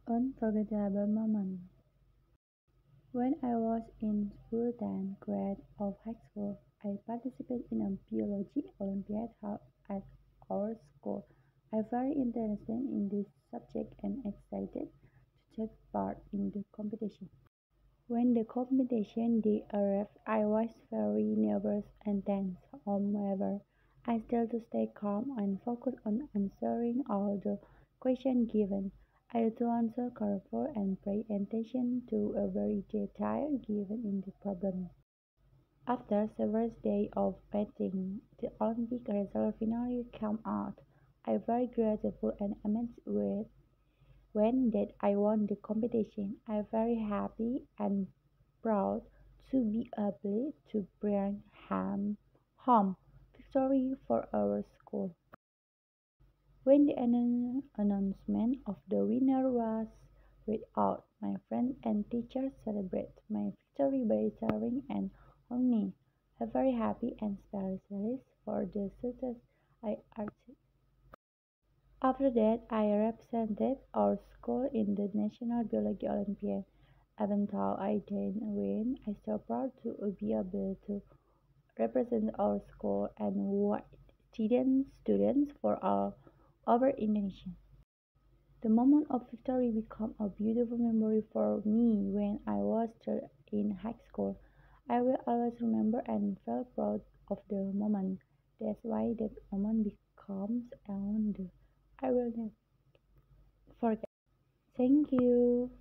Unforgettable moment. When I was in school 10th grade of high school, I participated in a biology Olympiad held at our school. I was very interested in this subject and excited to take part in the competition. When the competition day arrived, I was very nervous and tense. However, I still to stay calm and focus on answering all the questions given. I had to answer carefully and pay attention to every detail given in the problem. After several days of waiting, the Olympic result finally came out. I was very grateful and amazed with when that I won the competition. I was very happy and proud to be able to bring home victory for our school. When the announcement of the winner was read out, my friends and teachers celebrated my victory by cheering and hugging me. I was very happy and specialist for the success I achieved. After that, I represented our school in the National Biology Olympiad. Even though I didn't win, I still proud to be able to represent our school and guide students for all over Indonesia. The moment of victory became a beautiful memory for me when I was still in high school. I will always remember and feel proud of the moment. That's why that moment becomes on the I will never forget. Thank you.